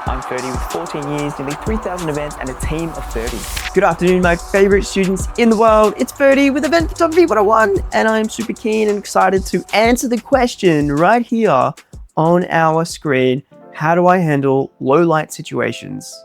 I'm Ferdi with 14 years, nearly 3,000 events and a team of 30. Good afternoon, my favorite students in the world. It's Ferdi with Event Photography 101, and I'm super keen and excited to answer the question right here on our screen. How do I handle low light situations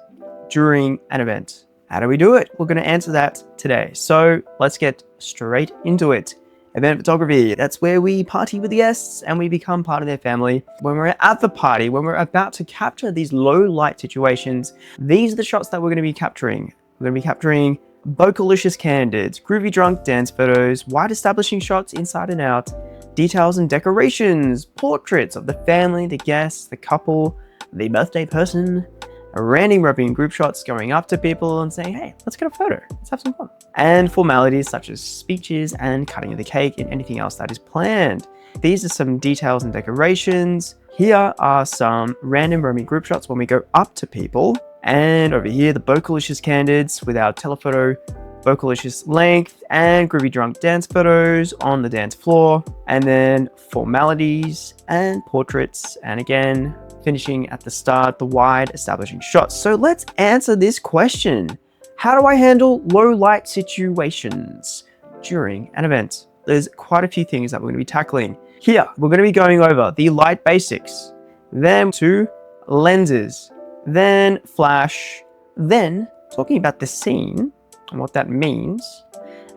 during an event? How do we do it? We're going to answer that today. So let's get straight into it. Event photography, that's where we party with the guests and we become part of their family. When we're at the party, when we're about to capture these low light situations, these are the shots that we're going to be capturing. We're going to be capturing vocalicious candids, groovy drunk dance photos, wide establishing shots inside and out, details and decorations, portraits of the family, the guests, the couple, the birthday person, random rubbing group shots, going up to people and saying, hey, let's get a photo, let's have some fun. And formalities such as speeches and cutting of the cake and anything else that is planned. These are some details and decorations. Here are some random roaming group shots when we go up to people. And over here, the vocalicious candids with our telephoto vocalicious length and groovy drunk dance photos on the dance floor. And then formalities and portraits. And again, finishing at the start, the wide establishing shots. So let's answer this question. How do I handle low light situations during an event? There's quite a few things that we're going to be tackling. Here, we're going to be going over the light basics, then to lenses, then flash, then talking about the scene and what that means,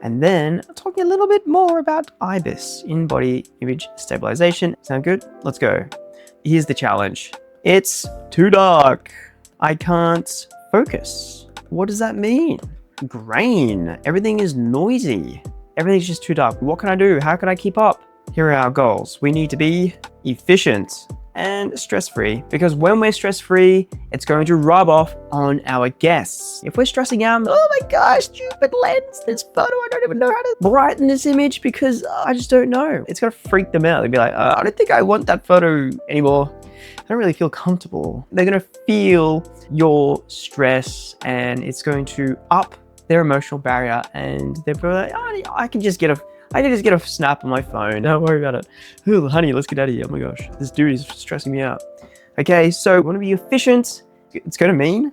and then talking a little bit more about IBIS, in-body image stabilization. Sound good? Let's go. Here's the challenge. It's too dark. I can't focus. What does that mean? Grain. Everything is noisy. Everything's just too dark. What can I do? How can I keep up? Here are our goals. We need to be efficient and stress-free, because when we're stress-free, it's going to rub off on our guests. If we're stressing out, oh my gosh, stupid lens, this photo, I don't even know how to brighten this image because I just don't know. It's gonna freak them out. They'd be like, I don't think I want that photo anymore. I don't really feel comfortable. They're gonna feel your stress and it's going to up their emotional barrier, and they're probably like, oh, I can just get a snap on my phone. Don't worry about it. Ooh, honey, let's get out of here. Oh my gosh, this dude is stressing me out. Okay, so we want to be efficient. It's going to mean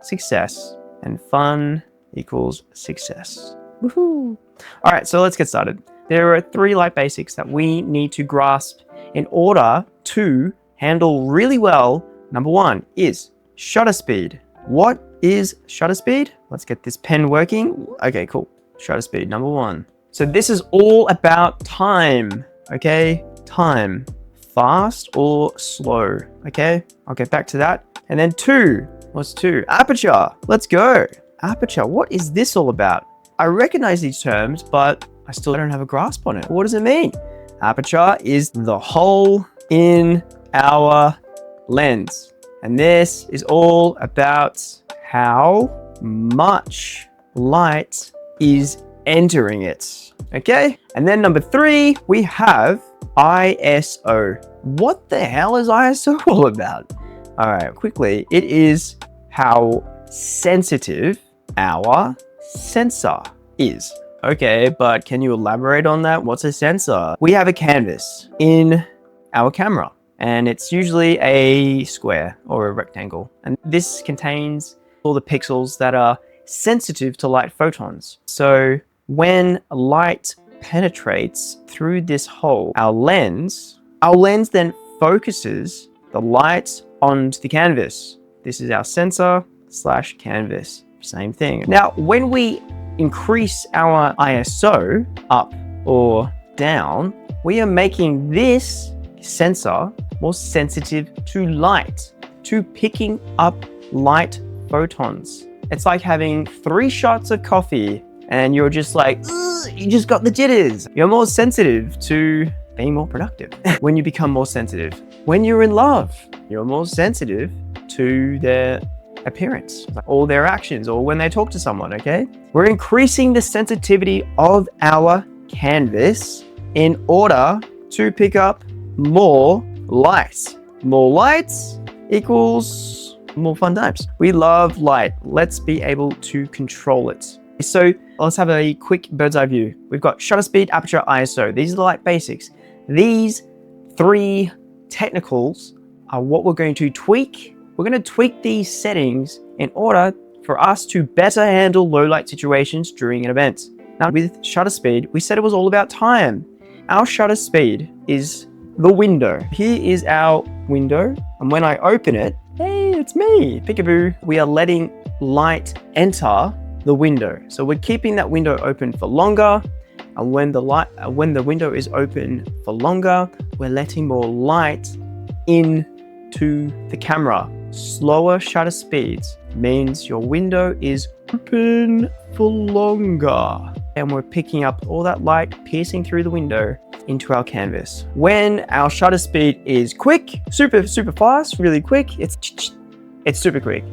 success, and fun equals success. Woohoo! All right, so let's get started. There are 3 light basics that we need to grasp in order to handle really well. Number 1 is shutter speed. What is shutter speed? Let's get this pen working. Okay, cool. Shutter speed, number 1. So this is all about time, okay? Time, fast or slow, okay? I'll get back to that. And then 2, what's 2? Aperture, let's go. Aperture, what is this all about? I recognize these terms, but I still don't have a grasp on it. What does it mean? Aperture is the hole in our lens. And this is all about how much light is entering it, okay? And then number 3, we have ISO. What the hell is ISO all about? All right, quickly, it is how sensitive our sensor is. Okay, but can you elaborate on that? What's a sensor? We have a canvas in our camera, and it's usually a square or a rectangle. And this contains all the pixels that are sensitive to light photons. So when light penetrates through this hole, our lens then focuses the light onto the canvas. This is our sensor / canvas, same thing. Now, when we increase our ISO up or down, we are making this sensor more sensitive to light, to picking up light photons. It's like having 3 shots of coffee and you're just like, you just got the jitters. You're more sensitive to being more productive. When you become more sensitive, when you're in love, you're more sensitive to their appearance, all their actions, or when they talk to someone, okay? We're increasing the sensitivity of our canvas in order to pick up more light. More lights equals more fun times. We love light. Let's be able to control it. So let's have a quick bird's eye view. We've got shutter speed, aperture, ISO. These are the light basics. These 3 technicals are what we're going to tweak we're going to tweak these settings in order for us to better handle low light situations during an event. Now with shutter speed, we said it was all about time. Our shutter speed is the window. Here is our window, and when I open it, hey, it's me, peekaboo. We are letting light enter the window. So we're keeping that window open for longer, and when the window is open for longer, we're letting more light into the camera. Slower shutter speeds means your window is open for longer, and we're picking up all that light piercing through the window into our canvas. When our shutter speed is quick, super fast, really quick, it's super quick.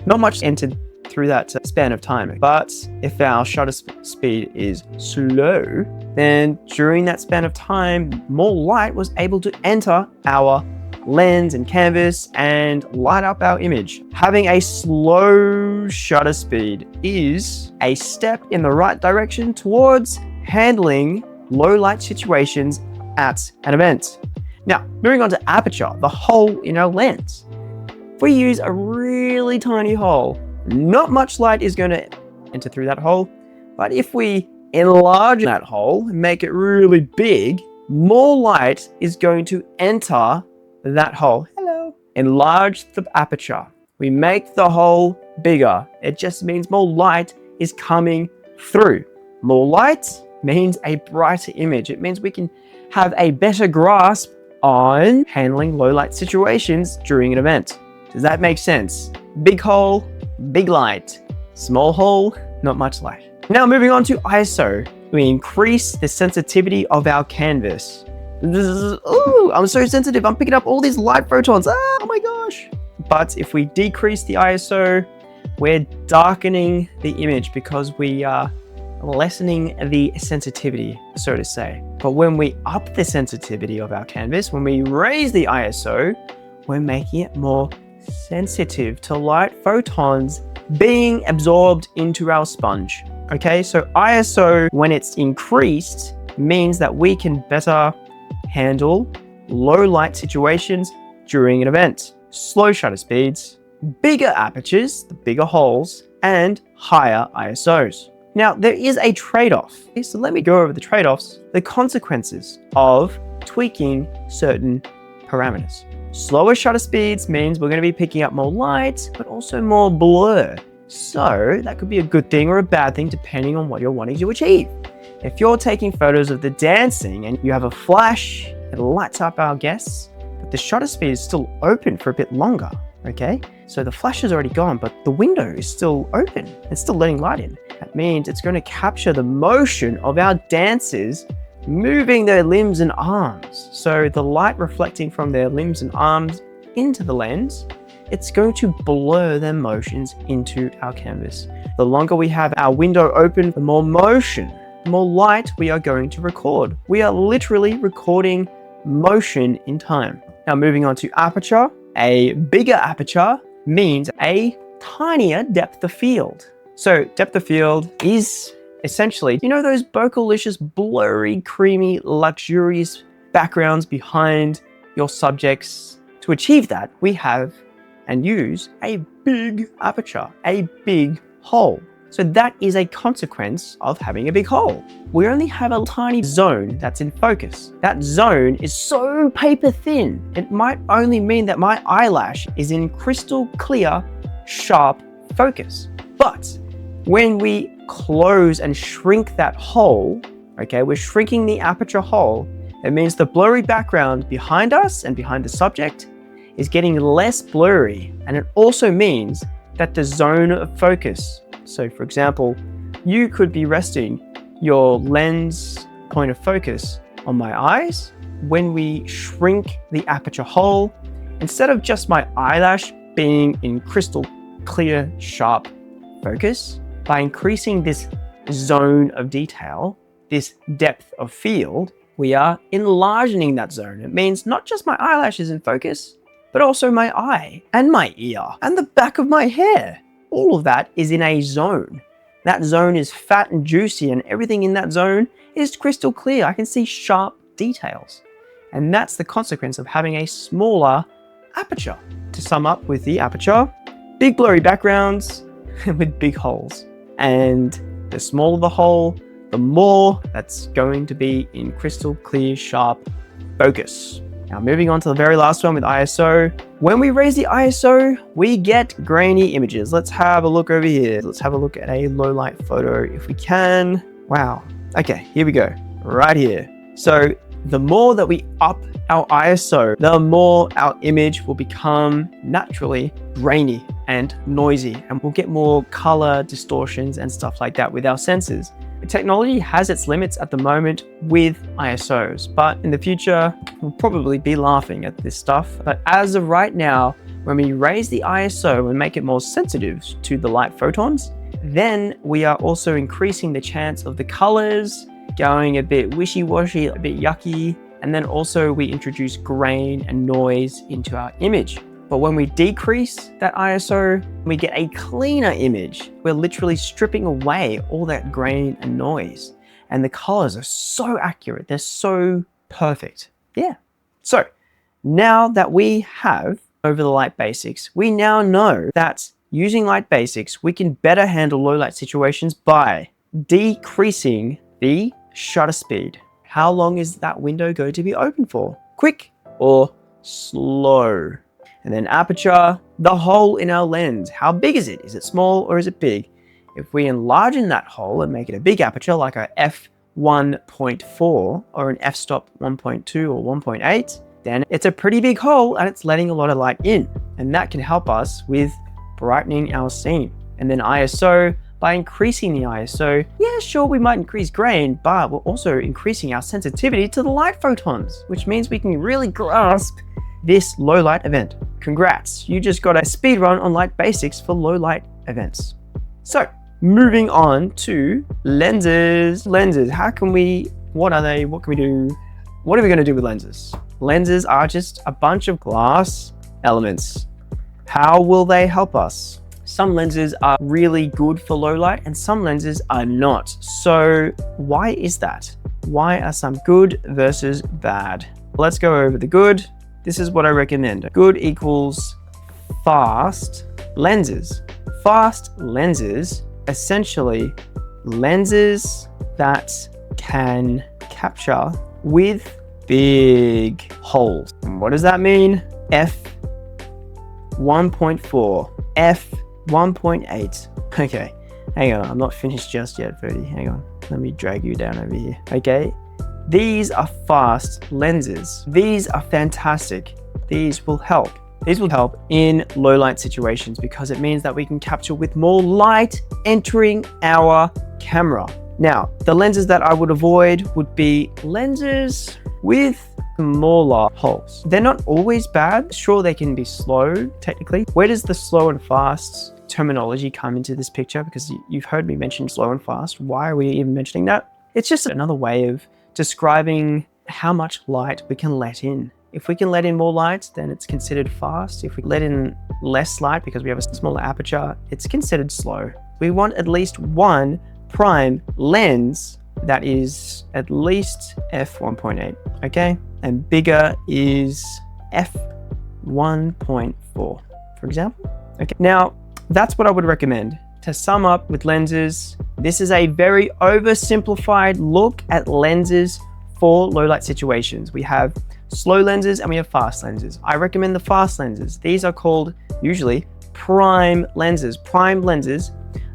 Not much entered through that span of time. But if our shutter speed is slow, then during that span of time, more light was able to enter our lens and canvas and light up our image. Having a slow shutter speed is a step in the right direction towards handling low light situations at an event. Now, moving on to aperture, the hole in our lens. If we use a really tiny hole, not much light is going to enter through that hole. But if we enlarge that hole and make it really big, more light is going to enter that hole. Hello. Enlarge the aperture. We make the hole bigger. It just means more light is coming through. More light means a brighter image. It means we can have a better grasp on handling low light situations during an event. Does that make sense? Big hole, big light. Small hole, not much light. Now moving on to ISO. We increase the sensitivity of our canvas. Ooh, I'm so sensitive. I'm picking up all these light photons. Oh my gosh. But if we decrease the ISO, we're darkening the image because we are lessening the sensitivity, so to say. But when we up the sensitivity of our canvas, when we raise the ISO, we're making it more sensitive to light photons being absorbed into our sponge. Okay, so ISO, when it's increased, means that we can better handle low light situations during an event. Slow shutter speeds, bigger apertures, the bigger holes, and higher ISOs. Now, there is a trade-off. Okay, so let me go over the trade-offs, the consequences of tweaking certain parameters. Slower shutter speeds means we're going to be picking up more light, but also more blur. So that could be a good thing or a bad thing depending on what you're wanting to achieve. If you're taking photos of the dancing and you have a flash, it lights up our guests, but the shutter speed is still open for a bit longer, okay? So the flash is already gone, but the window is still open. It's still letting light in. That means it's going to capture the motion of our dancers moving their limbs and arms. So the light reflecting from their limbs and arms into the lens, it's going to blur their motions into our canvas. The longer we have our window open, the more motion, the more light we are going to record. We are literally recording motion in time. Now moving on to aperture, a bigger aperture means a tinier depth of field. So depth of field is essentially, you know those bocalicious, blurry, creamy, luxurious backgrounds behind your subjects? To achieve that, we have and use a big aperture, a big hole. So that is a consequence of having a big hole. We only have a tiny zone that's in focus. That zone is so paper thin, it might only mean that my eyelash is in crystal clear, sharp focus. But when we close and shrink that hole, okay, we're shrinking the aperture hole, it means the blurry background behind us and behind the subject is getting less blurry. And it also means that the zone of focus, so for example, you could be resting your lens point of focus on my eyes. When we shrink the aperture hole, instead of just my eyelash being in crystal clear, sharp focus, by increasing this zone of detail, this depth of field, we are enlarging that zone. It means not just my eyelash is in focus, but also my eye and my ear and the back of my hair. All of that is in a zone. That zone is fat and juicy, and everything in that zone is crystal clear. I can see sharp details. And that's the consequence of having a smaller aperture. To sum up with the aperture, big blurry backgrounds with big holes. And the smaller the hole, the more that's going to be in crystal clear, sharp focus. Now moving on to the very last one with ISO. When we raise the ISO, we get grainy images. Let's have a look over here. Let's have a look at a low light photo if we can. Wow. Okay, here we go. Right here. So the more that we up our ISO, the more our image will become naturally grainy and noisy, and we'll get more color distortions and stuff like that with our sensors. Technology has its limits at the moment with ISOs, but in the future, we'll probably be laughing at this stuff. But as of right now, when we raise the ISO and make it more sensitive to the light photons, then we are also increasing the chance of the colors going a bit wishy-washy, a bit yucky, and then also we introduce grain and noise into our image. But when we decrease that ISO, we get a cleaner image. We're literally stripping away all that grain and noise. And the colors are so accurate. They're so perfect. Yeah. So now that we have over the light basics, we now know that using light basics, we can better handle low light situations by decreasing the shutter speed. How long is that window going to be open for? Quick or slow? And then aperture, the hole in our lens. How big is it? Is it small or is it big? If we enlarge that hole and make it a big aperture like a f1.4 or an f-stop 1.2 or 1.8, then it's a pretty big hole and it's letting a lot of light in. And that can help us with brightening our scene. And then ISO, by increasing the ISO, yeah, sure, we might increase grain, but we're also increasing our sensitivity to the light photons, which means we can really grasp this low light event. Congrats, you just got a speed run on light basics for low light events. So moving on to lenses. Lenses, how can we, what are they? What can we do? What are we gonna do with lenses? Lenses are just a bunch of glass elements. How will they help us? Some lenses are really good for low light and some lenses are not. So why is that? Why are some good versus bad? Let's go over the good. This is what I recommend. Good equals fast lenses. Fast lenses, essentially lenses that can capture with big holes. And what does that mean? f1.4, f1.8. Okay, hang on, I'm not finished just yet, Ferdi. Hang on, let me drag you down over here. Okay, these are fast lenses. These are fantastic. These will help. These will help in low light situations because it means that we can capture with more light entering our camera. Now, the lenses that I would avoid would be lenses with smaller holes. They're not always bad. Sure, they can be slow technically. Where does the slow and fast terminology come into this picture? Because you've heard me mention slow and fast. Why are we even mentioning that? It's just another way of describing how much light we can let in. If we can let in more light, then it's considered fast. If we let in less light because we have a smaller aperture, it's considered slow. We want at least one prime lens that is at least f1.8, okay? And bigger is f1.4, for example. Okay, now that's what I would recommend. To sum up with lenses, this is a very oversimplified look at lenses for low light situations. We have slow lenses and we have fast lenses. I recommend the fast lenses. These are called usually prime lenses. Prime lenses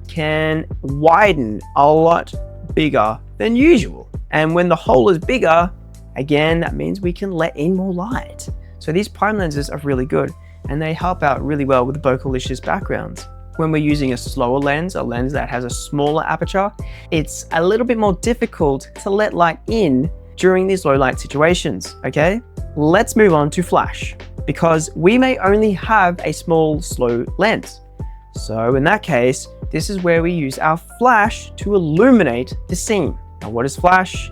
can widen a lot bigger than usual. And when the hole is bigger, again, that means we can let in more light. So these prime lenses are really good and they help out really well with bokeh-licious backgrounds. When we're using a slower lens, a lens that has a smaller aperture, it's a little bit more difficult to let light in during these low light situations, okay? Let's move on to flash because we may only have a small, slow lens. So in that case, this is where we use our flash to illuminate the scene. Now, what is flash?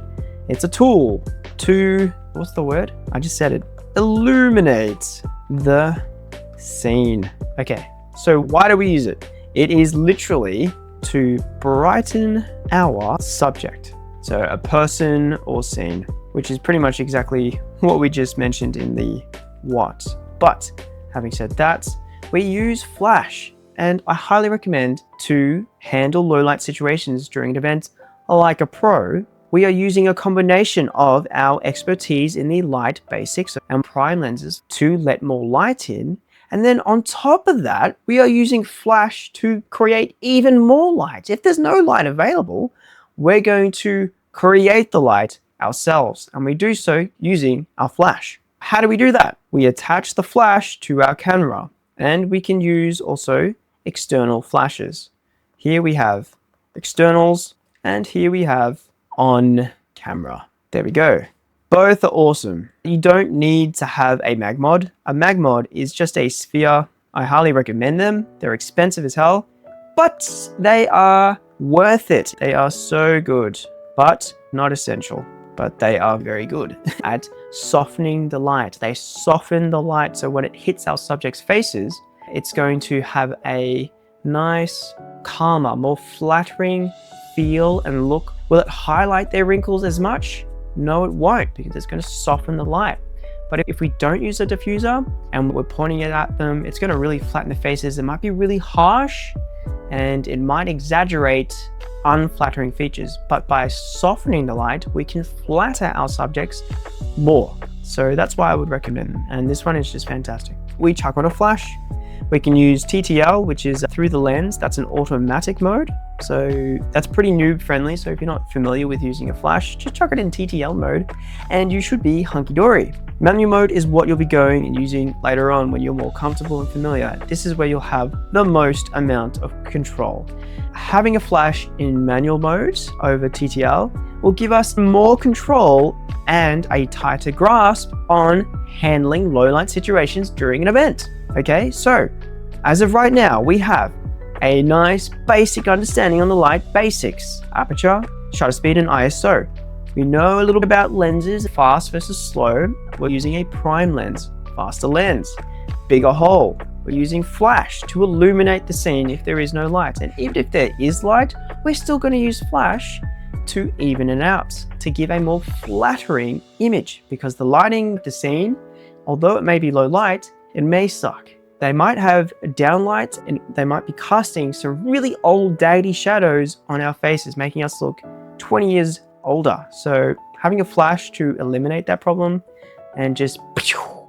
It's a tool to, what's the word? I just said it. Illuminate the scene. Okay, so why do we use it? It is literally to brighten our subject. So a person or scene, which is pretty much exactly what we just mentioned in the what. But Having said that, we use flash, and I highly recommend to handle low light situations during an event like a pro. We are using a combination of our expertise in the light basics and prime lenses to let more light in. And then on top of that, we are using flash to create even more light. If there's no light available, we're going to create the light ourselves. And we do so using our flash. How do we do that? We attach the flash to our camera, and we can use also external flashes. Here we have externals, and here we have on camera. There we go. Both are awesome. You don't need to have a mag mod. A mag mod is just a sphere. I highly recommend them. They're expensive as hell, but they are worth it. They are so good, but not essential. But they are very good at softening the light. They soften the light, so when it hits our subject's faces, it's going to have a nice, calmer, more flattering feel and look. Will it highlight their wrinkles as much? No, it won't, because it's going to soften the light. But if we don't use a diffuser and we're pointing it at them, it's going to really flatten the faces. It might be really harsh and it might exaggerate unflattering features, but by softening the light, we can flatter our subjects more. So that's why I would recommend them. And this one is just fantastic. We chuck on a flash. We can use TTL, which is through the lens. That's an automatic mode. So that's pretty noob friendly. So if you're not familiar with using a flash, just chuck it in TTL mode and you should be hunky-dory. Manual mode is what you'll be going and using later on when you're more comfortable and familiar. This is where you'll have the most amount of control. Having a flash in manual mode over TTL will give us more control and a tighter grasp on handling low light situations during an event. Okay, so as of right now, we have a nice basic understanding on the light basics: aperture, shutter speed, and ISO. We know a little bit about lenses, fast versus slow. We're using a prime lens, faster lens, bigger hole. We're using flash to illuminate the scene if there is no light. And even if there is light, we're still going to use flash to even it out, to give a more flattering image, because the lighting of the scene, although it may be low light, it may suck. They might have downlight and they might be casting some really old dated shadows on our faces, making us look 20 years older. So having a flash to eliminate that problem and just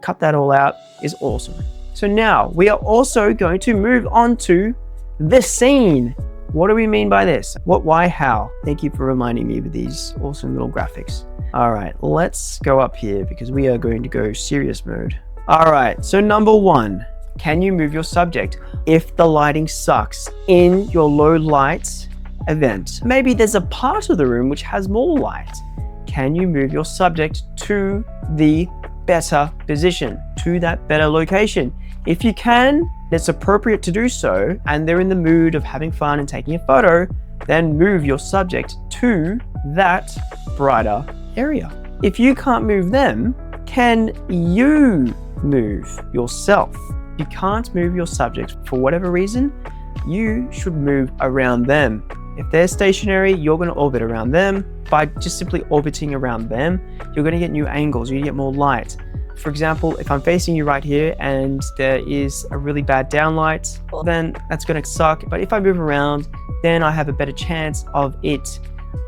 cut that all out is awesome. So now we are also going to move on to the scene. What do we mean by this? What, why, how? Thank you for reminding me with these awesome little graphics. All right, let's go up here because we are going to go serious mode. All right, so number one, can you move your subject if the lighting sucks in your low light event? Maybe there's a part of the room which has more light. Can you move your subject to the better position, to that better location? If you can, it's appropriate to do so, and they're in the mood of having fun and taking a photo, then move your subject to that brighter area. If you can't move them, can you move yourself? If you can't move your subject for whatever reason, you should move around them. If they're stationary, you're going to orbit around them. By just simply orbiting around them, you're going to get new angles, you're going to get more light. For example, if I'm facing you right here and there is a really bad downlight, well, then that's going to suck. But if I move around, then I have a better chance of it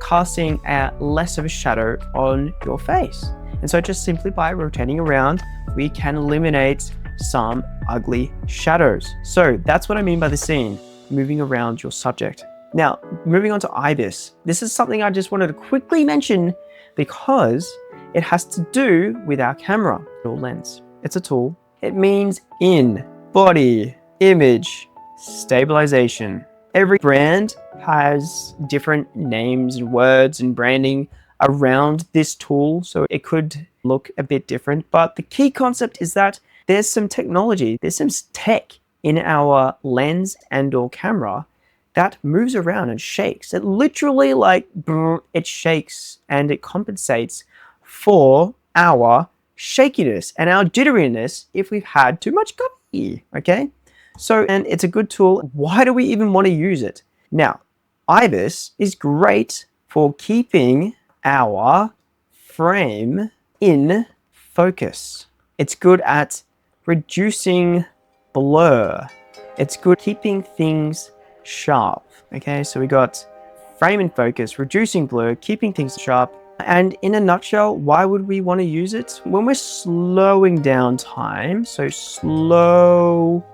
casting less of a shadow on your face. And so just simply by rotating around, we can eliminate some ugly shadows. So that's what I mean by the scene, moving around your subject. Now, moving on to IBIS. This is something I just wanted to quickly mention because it has to do with our camera or lens. It's a tool. It means in body image stabilization. Every brand has different names and words and branding around this tool, so it could look a bit different. But the key concept is that there's some technology, there's some tech in our lens and or camera that moves around and shakes. It literally it shakes and it compensates for our shakiness and our jitteriness if we've had too much coffee, okay? So, and it's a good tool. Why do we even want to use it? Now, IBIS is great for keeping our frame in focus. It's good at reducing blur. It's good keeping things sharp. Okay, so we got frame and focus, reducing blur, keeping things sharp. And in a nutshell, why would we want to use it? When we're slowing down time, so slowing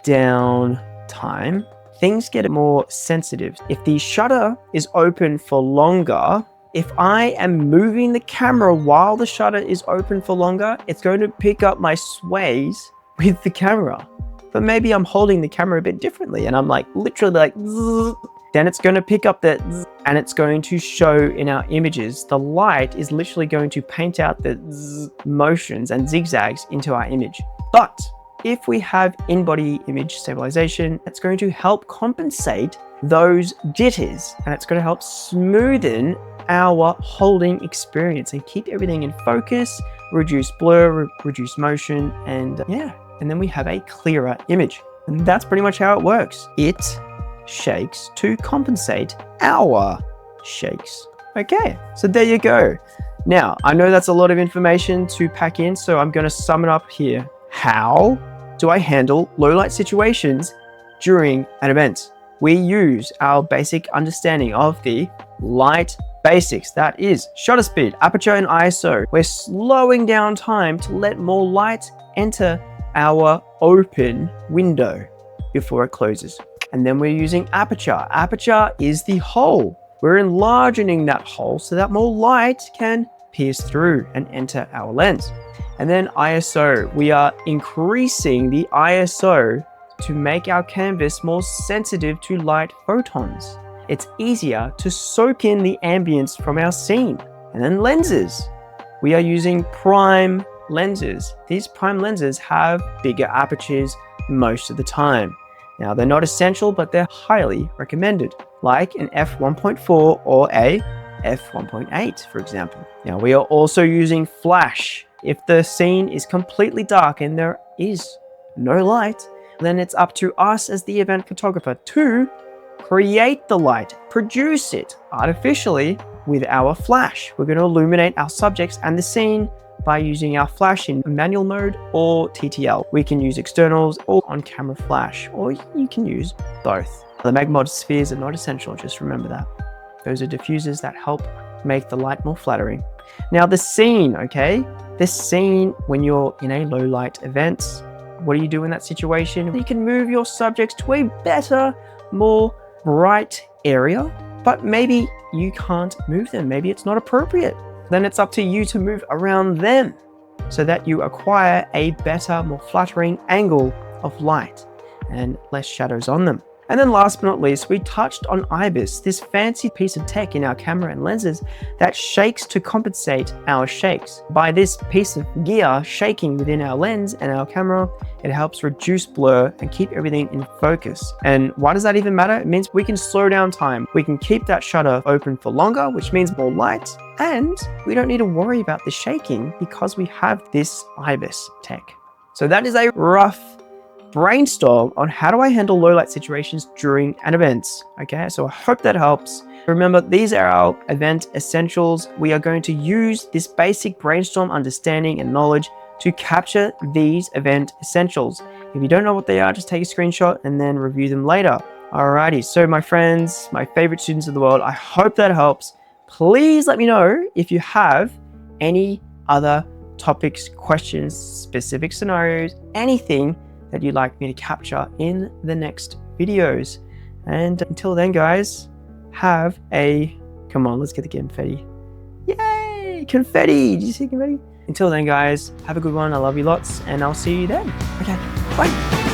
down time, things get more sensitive. If the shutter is open for longer, if I am moving the camera while the shutter is open for longer, it's going to pick up my sways with the camera. But maybe I'm holding the camera a bit differently and I'm like literally like zzz, then it's going to pick up that zzz, and it's going to show in our images. The light is literally going to paint out the zzz motions and zigzags into our image. But if we have in-body image stabilization, it's going to help compensate those jitters and it's going to help smoothen our holding experience and keep everything in focus, reduce blur, reduce motion, and yeah. And then we have a clearer image. And that's pretty much how it works. It shakes to compensate our shakes. Okay, so there you go. Now, I know that's a lot of information to pack in, so I'm going to sum it up here. How do I handle low light situations during an event? We use our basic understanding of the light basics. That is shutter speed, aperture, and ISO. We're slowing down time to let more light enter our open window before it closes. And then we're using aperture. Aperture is the hole. We're enlarging that hole so that more light can pierce through and enter our lens. And then ISO, we are increasing the ISO to make our canvas more sensitive to light photons. It's easier to soak in the ambience from our scene. And then lenses, we are using prime lenses. These prime lenses have bigger apertures most of the time. Now, they're not essential, but they're highly recommended, like an f1.4 or a f1.8, for example. Now, we are also using flash. If the scene is completely dark and there is no light, then it's up to us as the event photographer to create the light, produce it artificially with our flash. We're going to illuminate our subjects and the scene by using our flash in manual mode or TTL. We can use externals or on-camera flash, or you can use both. The magmod spheres are not essential, just remember that. Those are diffusers that help make the light more flattering. Now the scene, okay? This scene, when you're in a low light event, what do you do in that situation? You can move your subjects to a better, more bright area, but maybe you can't move them. Maybe it's not appropriate. Then it's up to you to move around them so that you acquire a better, more flattering angle of light and less shadows on them. And then last but not least, we touched on IBIS, this fancy piece of tech in our camera and lenses that shakes to compensate our shakes. By this piece of gear shaking within our lens and our camera, it helps reduce blur and keep everything in focus. And why does that even matter? It means we can slow down time. We can keep that shutter open for longer, which means more light, and we don't need to worry about the shaking because we have this IBIS tech. So that is a rough brainstorm on how do I handle low light situations during an event. Okay, so I hope that helps. Remember, these are our event essentials. We are going to use this basic brainstorm understanding and knowledge to capture these event essentials. If you don't know what they are, just take a screenshot and then review them later. Alrighty, so my friends, my favorite students of the world, I hope that helps. Please let me know if you have any other topics, questions, specific scenarios, anything that you'd like me to capture in the next videos. And until then, guys, have a, come on, let's get the confetti. Yay, confetti, did you see confetti? Until then, guys, have a good one. I love you lots and I'll see you then. Okay, bye.